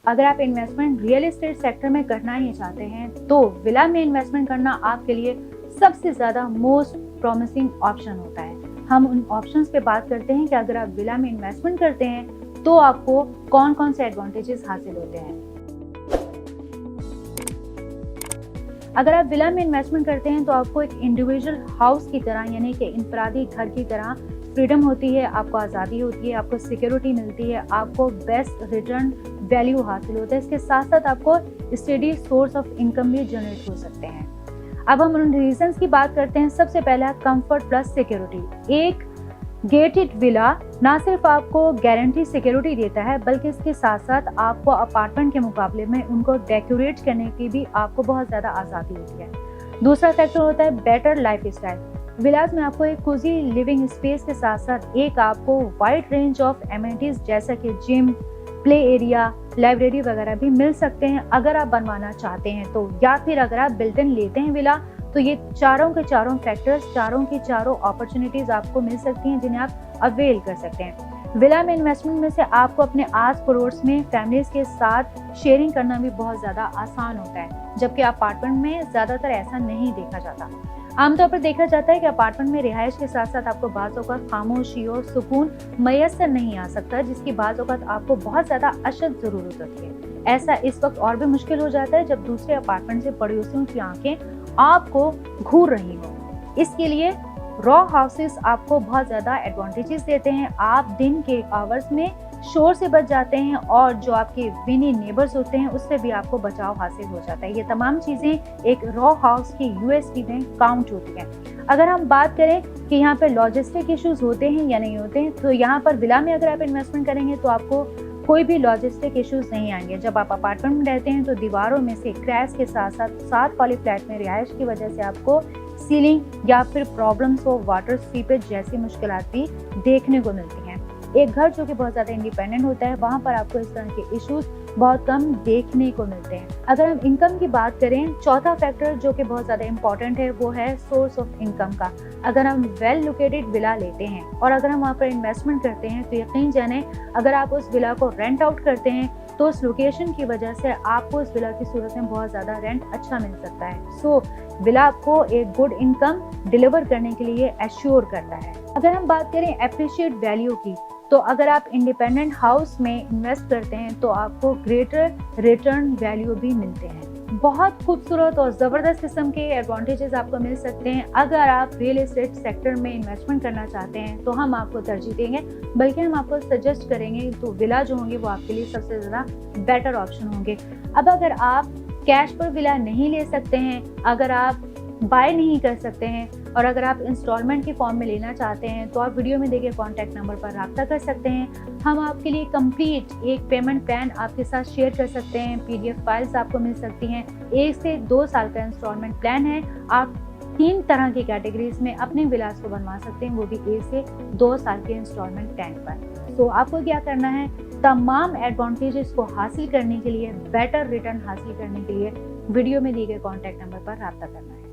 अगर आप investment real estate sector में करना ही चाहते हैं तो विला में इन्वेस्टमेंट करना आपके लिए सबसे ज़्यादा मोस्ट प्रॉमिसिंग ऑप्शन होता है। हम उन ऑप्शंस पे बात करते हैं कि अगर आप विला में इन्वेस्टमेंट करते हैं तो आपको कौन कौन से एडवांटेजेस हासिल होते हैं। अगर आप विला में इन्वेस्टमेंट करते हैं तो आपको एक इंडिविजुअल हाउस की तरह यानी कि इंफरादी घर की तरह फ्रीडम होती है, आपको आज़ादी होती है, आपको सिक्योरिटी मिलती है, आपको बेस्ट रिटर्न वैल्यू हासिल होता है। इसके साथ साथ आपको स्टेडी सोर्स ऑफ इनकम भी जनरेट हो सकते हैं। अब हम उन रीजंस की बात करते हैं। सबसे पहला कंफर्ट प्लस सिक्योरिटी। एक गेटेड विला ना सिर्फ आपको गारंटी सिक्योरिटी देता है बल्कि इसके साथ साथ आपको अपार्टमेंट के मुकाबले में उनको डेकोरेट करने की भी आपको बहुत ज़्यादा आज़ादी होती है। दूसरा फैक्टर होता है बेटर लाइफ स्टाइल। विलास में आपको एक कोजी लिविंग स्पेस के साथ साथ एक आपको वाइड रेंज ऑफ एमिनिटीज जैसा कि जिम, प्ले एरिया, लाइब्रेरी वगैरह भी मिल सकते हैं अगर आप बनवाना चाहते हैं तो, या फिर अगर आप बिल्ट इन लेते हैं विला तो ये चारों के चारों फैक्टर्स, चारों की चारों अपॉर्चुनिटीज आपको मिल सकती हैं जिन्हें आप अवेल कर सकते हैं। विला में इन्वेस्टमेंट में से आपको अपने आस पड़ोस में फैमिलीज के साथ शेयरिंग करना भी बहुत ज़्यादा आसान होता है, जबकि अपार्टमेंट में ज़्यादातर ऐसा नहीं देखा जाता। आमतौर पर देखा जाता है कि अपार्टमेंट में रिहाइश के साथ साथ आपको बाज़ औक़ात खामोशी और सुकून मैसर नहीं आ सकता, जिसकी बाज़ औक़ात आपको बहुत ज़्यादा अशद ज़रूरत होती है। ऐसा इस वक्त और भी मुश्किल हो जाता है जब दूसरे अपार्टमेंट से पड़ोसियों की आंखें आपको घूर रही हो। इसके लिए रॉ हाउसेस आपको बहुत ज़्यादा एडवांटेजेस देते हैं। आप दिन के आवर्स में शोर से बच जाते हैं और जो आपके विनी नेबर्स होते हैं उससे भी आपको बचाव हासिल हो जाता है। ये तमाम चीज़ें एक रॉ हाउस की यूएसपी में काउंट होती हैं। अगर हम बात करें कि यहाँ पे लॉजिस्टिक इश्यूज होते हैं या नहीं होते हैं, तो यहाँ पर विला में अगर आप इन्वेस्टमेंट करेंगे तो आपको कोई भी लॉजिस्टिक इश्यूज नहीं आएंगे। जब आप अपार्टमेंट में रहते हैं तो दीवारों में से क्रैश के साथ साथ 7 वाली फ्लैट में रिहाइश की वजह से आपको सीलिंग या फिर प्रॉब्लम्स ऑफ वाटर सीपेज जैसी मुश्किलात भी देखने को मिलती हैं। एक घर जो कि बहुत ज़्यादा इंडिपेंडेंट होता है वहाँ पर आपको इस तरह के इश्यूज बहुत कम देखने को मिलते हैं। अगर हम इनकम की बात करें, चौथा फैक्टर जो कि बहुत ज़्यादा इंपॉर्टेंट है वो है सोर्स ऑफ इनकम का। अगर हम वेल लोकेटेड विला लेते हैं और अगर हम वहाँ पर इन्वेस्टमेंट करते हैं तो यकीन जाने अगर आप उस विला को रेंट आउट करते हैं तो उस लोकेशन की वजह से आपको उस विला की सूरत में बहुत ज़्यादा रेंट अच्छा मिल सकता है। सो विला आपको एक गुड इनकम डिलीवर करने के लिए एश्योर करता है। अगर हम बात करें एप्रिशिएट वैल्यू की, तो अगर आप इंडिपेंडेंट हाउस में इन्वेस्ट करते हैं तो आपको ग्रेटर रिटर्न वैल्यू भी मिलते हैं। बहुत खूबसूरत और ज़बरदस्त किस्म के एडवांटेजेस आपको मिल सकते हैं अगर आप रियल एस्टेट सेक्टर में इन्वेस्टमेंट करना चाहते हैं तो हम आपको तरजीह देंगे, बल्कि हम आपको सजेस्ट करेंगे तो विला जो होंगे वो आपके लिए सबसे ज़्यादा बेटर ऑप्शन होंगे। अब अगर आप कैश पर विला नहीं ले सकते हैं, अगर आप बाय नहीं कर सकते हैं और अगर आप इंस्टॉलमेंट के फॉर्म में लेना चाहते हैं तो आप वीडियो में दिए कॉन्टैक्ट नंबर पर रब्ता कर सकते हैं। हम आपके लिए कंप्लीट एक पेमेंट प्लान आपके साथ शेयर कर सकते हैं। PDF फाइल्स आपको मिल सकती हैं। 1 से 2 साल का इंस्टॉलमेंट प्लान है। आप 3 तरह की कैटेगरीज में अपने विलास को बनवा सकते हैं, वो भी 1 से 2 साल के इंस्टॉलमेंट प्लान पर। तो आपको क्या करना है, तमाम एडवांटेजेस को हासिल करने के लिए, बेटर रिटर्न हासिल करने के लिए वीडियो में दिए गए कॉन्टैक्ट नंबर पर रब्ता करना है।